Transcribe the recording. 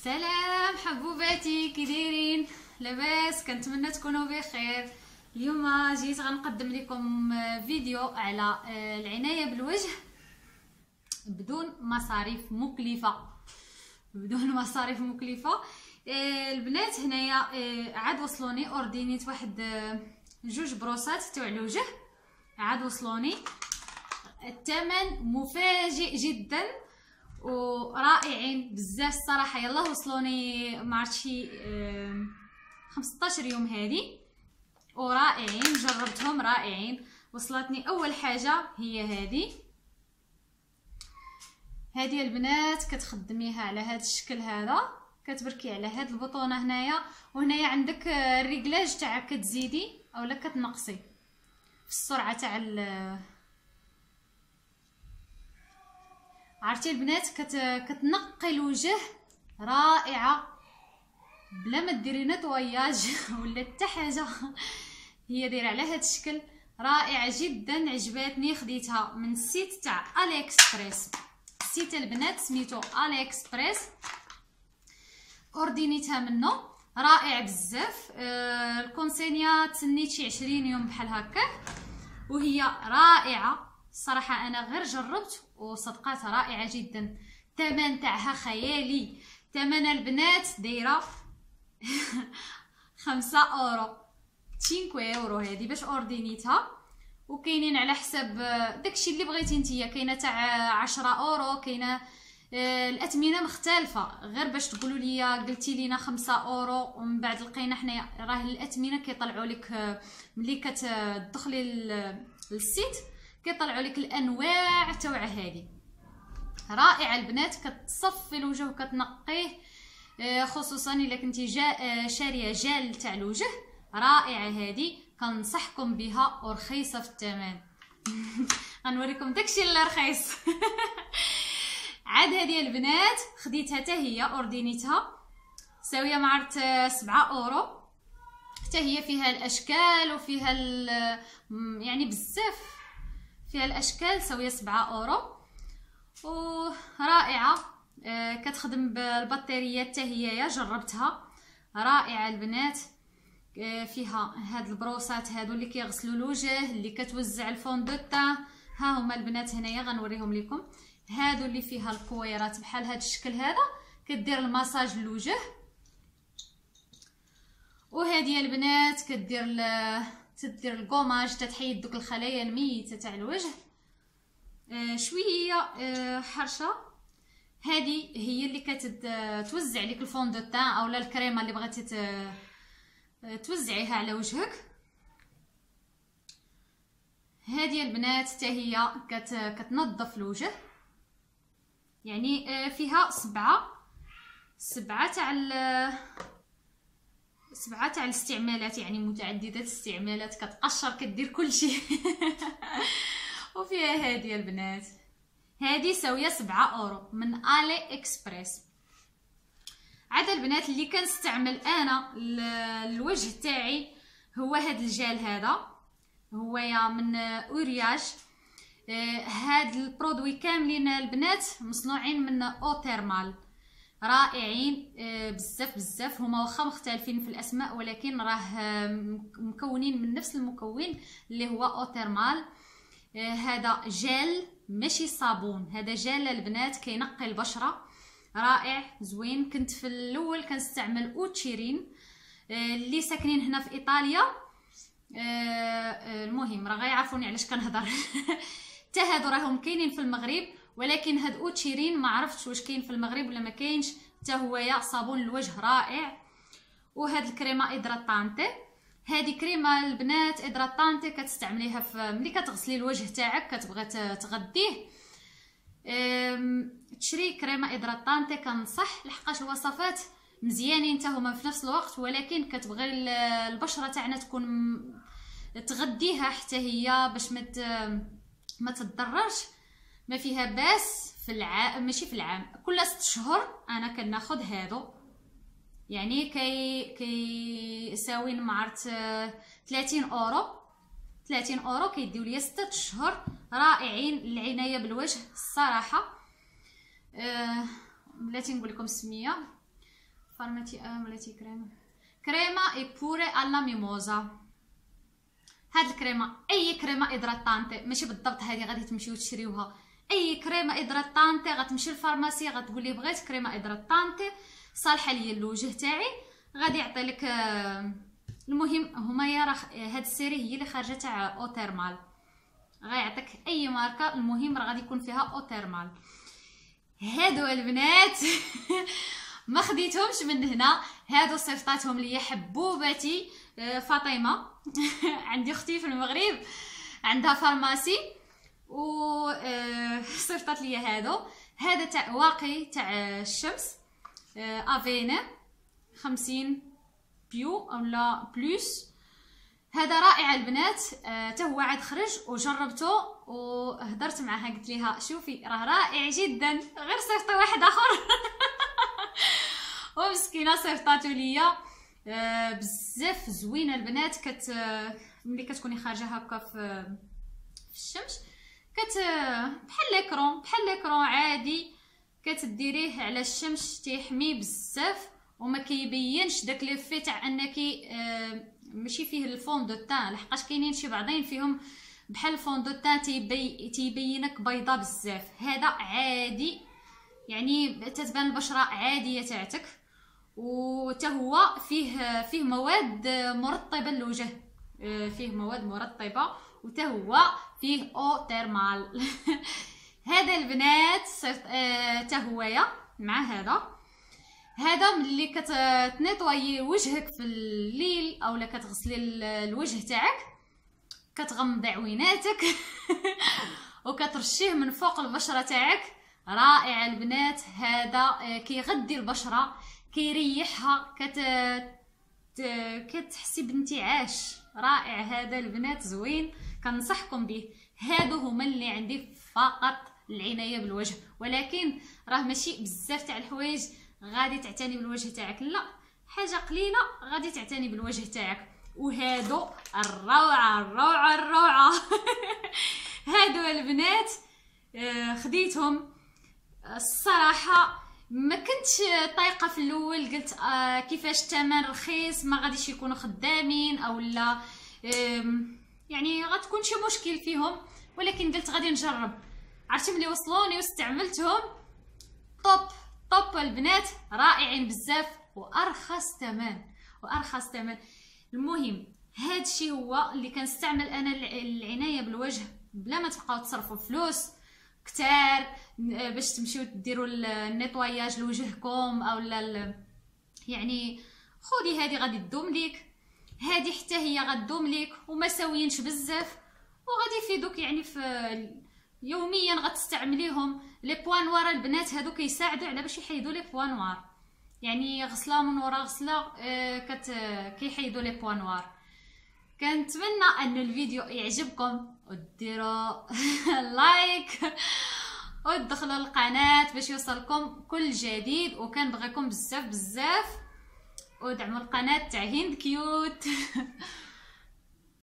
سلام حبوباتي، كي دايرين؟ لاباس؟ كنتمنى تكونوا بخير. اليوم جيت غنقدم لكم فيديو على العنايه بالوجه بدون مصاريف مكلفه. البنات هنايا عاد وصلوني اوردينيت واحد 2 بروسات تاع الوجه، عاد وصلوني. الثمن مفاجئ جدا ورائعين بزاف الصراحه. يلا وصلوني معرفتش شي 15 يوم هذه، ورائعين، جربتهم رائعين. وصلتني اول حاجه هي هذه البنات، كتخدميها على هذا الشكل هذا، كتبركي على هذه البطونه هنايا، وهنايا عندك الريغلاج تاع كتزيدي اولا كتنقصي في السرعه تاع عرفتي البنات، كتنقي الوجه رائعه بلا ما ديري نطوياج ولا حتى حاجه. هي دايره على هذا الشكل رائعه جدا، عجباتني. خديتها من السيت تاع الي اكسبريس، السيت البنات سميتو الي اكسبريس، اوردينيتها منه، رائع بزاف. الكونسينيا تسنيت شي 20 يوم بحال هكا، وهي رائعه الصراحه. انا غير جربت وصدقاتها رائعه جدا. الثمن تاعها خيالي، ثمن البنات دايره 5 اورو، 5 اورو هذه باش اوردينيتها. وكاينين على حسب داكشي اللي بغيتي نتيا، كاينه تاع 10 اورو، كاينه الاثمنه مختلفه. غير باش تقولوا لي قلتي لينا 5 اورو ومن بعد لقينا حنايا راه الاثمنه كيطلعوا لك ملي كتدخلي للسيت، كيطلعوا لك الانواع تاع هذه. رائعه البنات، كتصفي الوجه وكتنقيه، خصوصا الا كنتي شاريه جل تاع الوجه. رائعه هذه، كنصحكم بها ورخيصه في الثمن. غنوريكم داكشي اللي رخيص. عاد هذه البنات خديتها حتى هي، اوردينيتها ساويه معرت 7 اورو. حتى هي فيها الاشكال وفيها يعني بزاف فيها الاشكال، ساويه 7 اورو ورائعه. كتخدم بالبطاريات حتى هي، جربتها رائعه البنات. فيها هاد البروسات هادو اللي كيغسلوا الوجه، اللي كتوزع الفون دو تان. ها هما البنات هنايا غنوريهم لكم، هادو اللي فيها الكويرات بحال هاد الشكل هذا، كدير المساج للوجه. وهذه البنات تدير الكوماج، تتحيد دوك الخلايا الميته تاع الوجه. شويه حرشه. هذه هي اللي كتوزع لك الفون دو تان اولا الكريمه اللي بغيتي توزعيها على وجهك. هذه البنات حتى هي كتنظف الوجه، يعني فيها 7 تاع الاستعمالات، يعني متعدده الاستعمالات، كتقشر كدير كل شيء. وفيها هذه البنات، هذه ساويه 7 اورو من الي اكسبريس. عاد البنات اللي كنستعمل انا الوجه تاعي هو هذا الجال هذا، هو يا من اورياج. هاد البرودوي كاملين البنات مصنوعين من اوتيرمال، رائعين بزاف. هما واخا مختلفين في الاسماء، ولكن راه مكونين من نفس المكون اللي هو اوتيرمال. هذا جل ماشي صابون، هذا جل البنات كينقي البشره، رائع زوين. كنت في الاول كنستعمل اوتشيرين اللي ساكنين هنا في ايطاليا. المهم راه غيعرفوني علاش كنهضر. حتى هادو راهم كاينين في المغرب، ولكن هاد اوتشيرين ما عرفتش واش كاين في المغرب ولا ما كاينش. حتى هو يا صابون الوجه رائع. وهاد الكريمه ادراتانتي، هذه كريمه البنات ادراتانتي كتستعمليها ملي كتغسلي الوجه تاعك كتبغي تغديه. تشري كريمه ادراتانتي، كنصح لحقاش الوصفات مزيانين حتى هما في نفس الوقت، ولكن كتبغي البشره تاعنا تكون تغديها حتى هي باش ما تضررش. ما فيها باس في العام، ماشي في العام، كل 6 شهور انا كناخذ هادو. يعني كيساوين معرت 30 اورو 30 اورو كيديو ليا 6 شهور رائعين للعنايه بالوجه الصراحه. بلاتي نقول لكم السميه، فارماتي بلاتي كريمه ايبوري الا ميموزا. هاد الكريمه اي كريمه ادراتانتي، ماشي بالضبط هذه غادي تمشيو تشريوها، اي كريمه ادراتانتي غتمشي للفارماسي غتقول لي بغيت كريمه ادراتانتي صالحه ليا للوجه تاعي، غادي يعطي لك. المهم هما يا راه هاد السيري هي اللي خارجه تاع اوتيرمال، غيعطيك اي ماركه، المهم راه غادي يكون فيها اوتيرمال. هادو البنات ما خديتهمش من هنا، هادو صيفطاتهم ليا حبوبتي فاطمه عندي اختي في المغرب عندها فارماسي و صيفطات ليا هادو. هذا تاع واقي تاع الشمس افينر 50 بيو او لا بلوس، هذا رائع البنات. حتى هو عاد خرج وجربته وهضرت معها قلت لها شوفي راه رائع جدا، غير صيفطي واحد اخر ومسكينه صيفطاتو ليا بزاف زوينه البنات. ملي كتكوني خارجه هكا في الشمس بحال ليكرون عادي، كتديريه على الشمس تيحمي بزاف وما كيبينش داك ليفي تاع انك ماشي فيه الفون دو تان، لحقاش كاينين شي بعضين فيهم بحال الفون دو تان تيبينك بيضه بزاف. هذا عادي يعني تتبان البشره عاديه تاعتك، وتا هو فيه مواد مرطبه للوجه، فيه مواد مرطبه وتا هو فيه او تيرمال هذا البنات تا هويا مع هذا ملي كتنيطويي وجهك في الليل اولا كتغسلي الوجه تاعك كتغمضي عويناتك وكترشيه من فوق البشره تاعك، رائع البنات. هذا كيغذي البشره كيريحها، كتحسي بانتعاش، رائع هذا البنات زوين، كنصحكم به. هادو هما اللي عندي فقط العنايه بالوجه، ولكن راه ماشي بزاف تاع الحوايج غادي تعتني بالوجه تاعك، لا حاجه قليله غادي تعتني بالوجه تاعك. وهادو الروعه هادو البنات خديتهم الصراحه ما كنتش طايقه في الاول، قلت كيفاش الثمن رخيص ما غاديش يكونوا خدامين او لا يعني غتكون شي مشكل فيهم، ولكن قلت غادي نجرب. عرفتي ملي وصلوني واستعملتهم طوب البنات، رائعين بزاف وارخص ثمن. المهم هادشي هو اللي كنستعمل انا العنايه بالوجه بلا ما تبقاو تصرفوا فلوس كتار باش تمشيو ديروا النيطواياج لوجهكم او لا. يعني خذي هذه غادي تدوم ليك، هذه حتى هي غتدوم ليك وما ساويينش بزاف وغادي يفيدوك، يعني في يوميا غتستعمليهم. لي بوان نوار البنات هادو كيساعدوا على باش يحيدوا لي بوان نوار، يعني غسله من ورا غسله كيحيدوا لي بوان نوار. كنتمنى ان الفيديو يعجبكم وديروا لايك وتدخلوا القناه باش يوصلكم كل جديد، وكنبغيكم بزاف ودعموا القناه تاع هند كيوت